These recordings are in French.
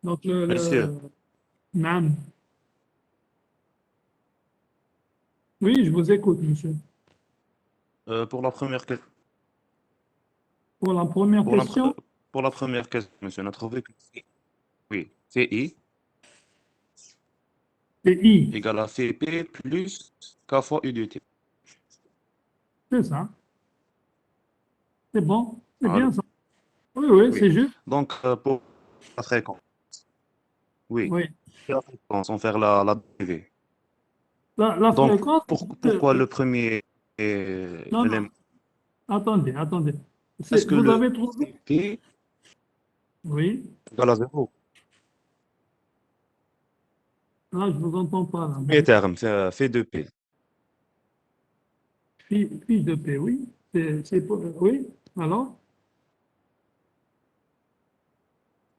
Donc, Monsieur, Naam. Oui, je vous écoute, monsieur. pour la première question, Pour la première pour la, question, pour la première question, monsieur, on a trouvé que oui, Phi c'est I. égale à P plus K fois U de T. C'est ça. C'est bon. C'est bien Allô? ça. Oui, oui, Oui. c'est juste. Donc, pour la fréquence, oui, Oui. la fréquence, on fait la dérivée. La Donc, fréquence, pourquoi le premier non, non, élément? attendez, attendez. Est-ce que Vous le avez trouvé? P Oui. égale à 0? Là, je vous entends pas, là. Premier terme, fait de P. Phi de P, oui. Oui. Alors?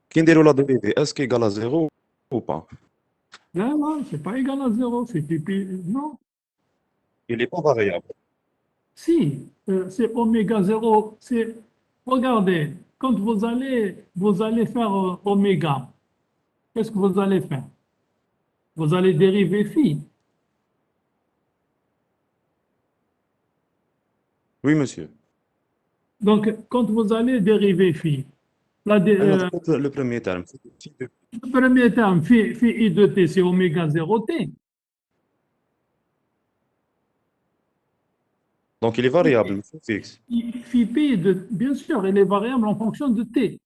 Qui déroule la dérivée, est-ce qu'il égale à 0 ou pas? Non, non, c'est pas égal à zéro. C'est pi. Non. Il n'est pas variable. Si, c'est oméga zéro. Regardez, quand vous allez faire oméga, qu'est-ce que vous allez faire? Vous allez dériver phi. Oui, monsieur. Donc, quand vous allez dériver phi, Elle a trouvé le premier terme. Phi de P. le premier terme, phi I de t, c'est oméga zéro t. Donc, il est variable, c'est fixe. Phi p, bien sûr, elle est variable en fonction de t.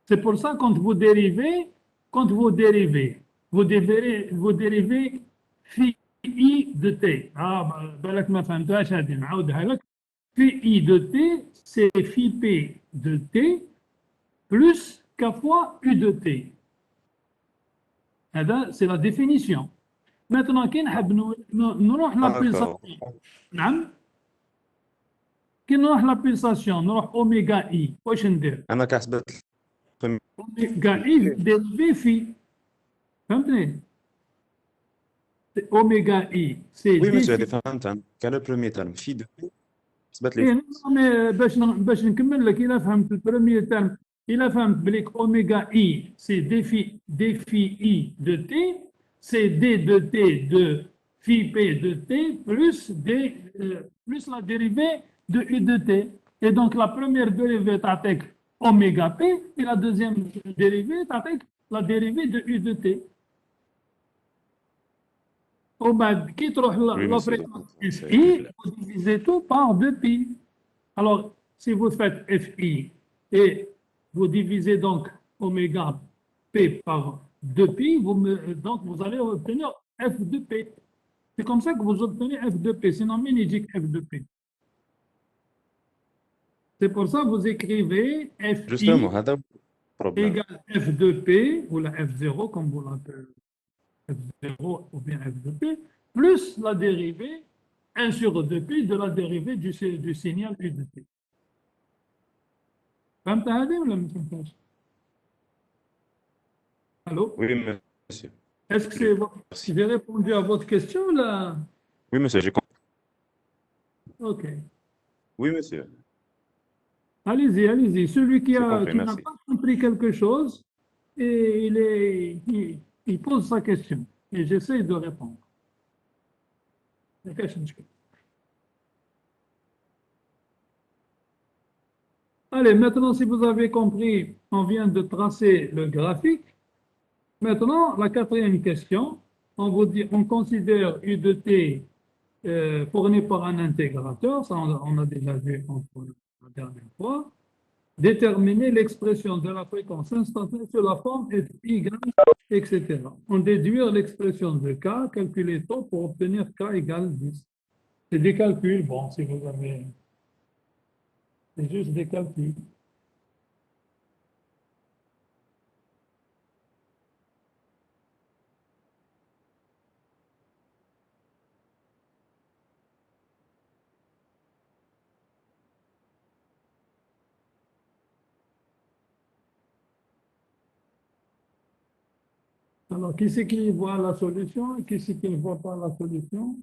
C'est pour ça, quand vous dérivez phi I de t. بالك ما فهمتهاش هذه نعاودها لك. Phi I de t, c'est phi p de t plus k fois U de t. C'est la définition. Maintenant, كي نحب نروح D'accord. لابيلساسيون. نعم. كي نروح لابيلساسيون نروح اوميغا اي واش ندير؟ أنا كحسبت البريمير. اوميغا اي ديريفي في. فهمتني؟ اوميغا اي سي Oui, دي monsieur, elle est في. فهمت. كان le premier terme. Phi de P. حسبت لي إيه، فيكس. باش نكمل لك الا فهمت البروميير تيرم. الا فهمت بليك اوميغا اي سي دي في اي دو تي، سي دي دو تي دو في بي دو تي plus دي plus la dérivée de u de t. Et donc la première dérivée تعطيك oméga p et la deuxième dérivée تعطيك la dérivée de u de t. وبعد كي تروح Oui, la monsieur, fréquence c'est plus fi, clair. vous divisez tout par 2pi. Alors, si vous faites Fi et vous divisez donc oméga P par 2pi, donc vous allez obtenir F de P. C'est comme ça que vous obtenez F de P, sinon minigique F de P. C'est pour ça que vous écrivez Justement, Fi هذا problème. égale F de P, ou la F0 comme vous l'appelez, F0 ou bien F de P, plus la dérivée 1 sur 2pi de la dérivée du signal U de T. فهمت هذه ولا ما فهمتهاش؟ Allô? Oui, monsieur. Est-ce que Merci. j'ai répondu à votre question là? Oui, monsieur, j'ai compris. Ok. Oui, monsieur, Allez-y, allez-y. Celui qui j'ai a, compris, qui n'a merci. pas compris quelque chose, et il pose sa question. Et j'essaie de répondre. Allez, maintenant, si vous avez compris, on vient de tracer le graphique. Maintenant, la quatrième question, on considère U de t fourni par un intégrateur, ça on a déjà vu la dernière fois. Déterminer l'expression de la fréquence instantanée sur la forme y, etc. On déduire l'expression de k, calculer taux pour obtenir k égale 10. C'est des calculs, bon, si vous avez. C'est juste des calculs. Alors, qui c'est qui voit la solution et qui c'est qui ne voit pas la solution?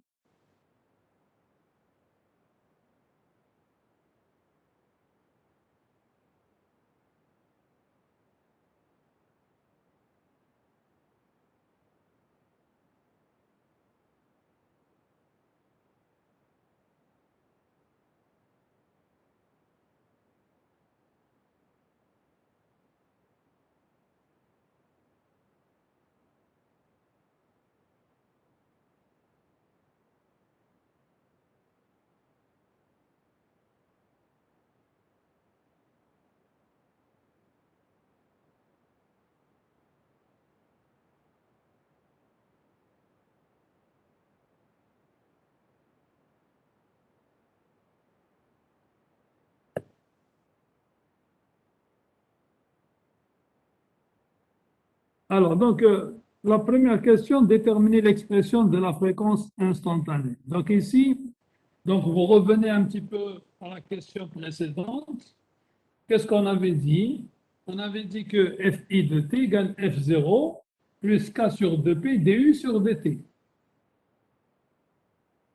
Alors, donc, la première question, déterminer l'expression de la fréquence instantanée. Donc ici, donc vous revenez un petit peu à la question précédente. Qu'est-ce qu'on avait dit? On avait dit que Fi de t égale F0 plus K sur 2P du sur dt.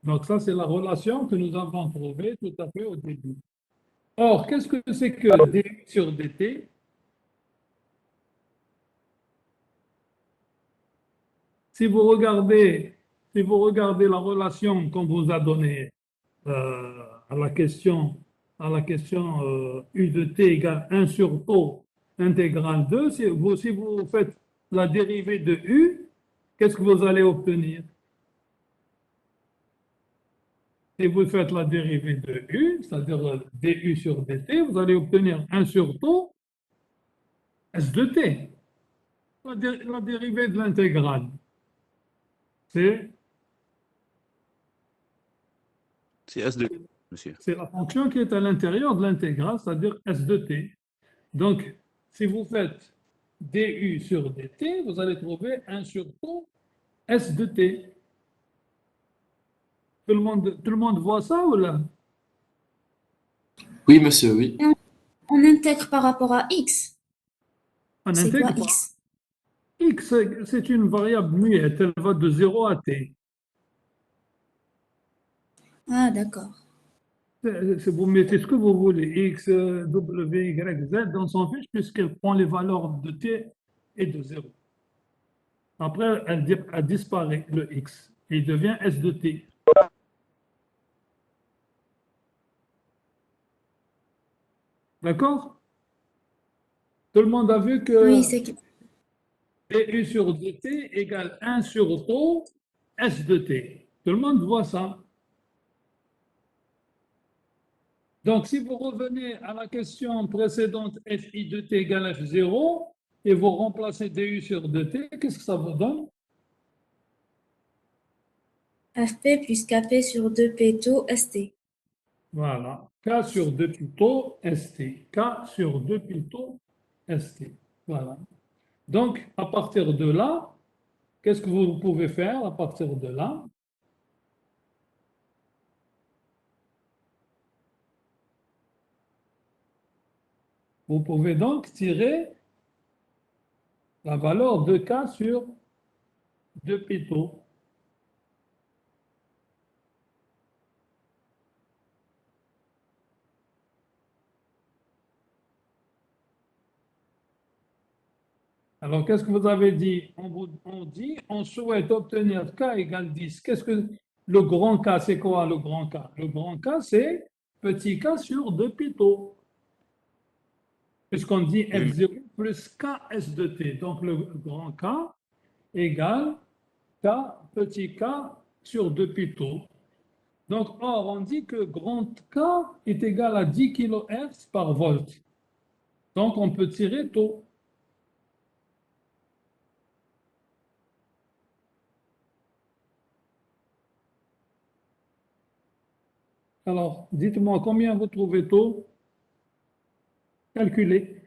Donc ça, c'est la relation que nous avons trouvée tout à fait au début. Or, qu'est-ce que c'est que du sur dt? Si vous regardez, si vous regardez la relation qu'on vous a donnée à la question U de t égale 1 sur taux intégrale 2, si vous faites la dérivée de U, qu'est-ce que vous allez obtenir? Si vous faites la dérivée de U, c'est-à-dire du sur dt, vous allez obtenir 1 sur taux S de t. La dérivée de l'intégrale, c'est C'est S de monsieur. c'est la fonction qui est à l'intérieur de l'intégrale, c'est-à-dire S de t. Donc, si vous faites du sur dt, vous allez trouver 1 sur taux S de t. Tout le monde voit ça ou là? Oui, monsieur, oui. On intègre par rapport à x. On C'est quoi n'intègre pas. x? X, c'est une variable muette, elle va de 0 à t. Ah, d'accord. Vous mettez ce que vous voulez, X, W, Y, Z, dans son fiche, puisqu'elle prend les valeurs de t et de 0. Après, elle disparaît, le X, et il devient S de t. D'accord? Tout le monde a vu Oui, que c'est clair. du sur dt égale 1 sur taux S de t. Tout le monde voit ça. Donc, si vous revenez à la question précédente, Fi de t égale F0, et vous remplacez du sur dt, qu'est-ce que ça vous donne? Fp plus Kp sur 2p taux st. Voilà. K sur 2 plutôt ST. K sur 2 plutôt ST. Voilà. Donc, à partir de là, qu'est-ce que vous pouvez faire à partir de là? Vous pouvez donc tirer la valeur de K sur 2 plutôt. Alors, qu'est-ce que vous avez dit? On dit, on souhaite obtenir K égale 10. Qu'est-ce que le grand K, c'est quoi le grand K? Le grand K, c'est petit K sur 2 plutôt. Puisqu'on dit Oui, F0 plus KS de t. Donc, le grand K égale K petit K sur 2 plutôt. Donc, or, on dit que grand K est égal à 10 kHz par volt. Donc, on peut tirer taux. Alors, dites-moi combien vous trouvez taux? Calculez.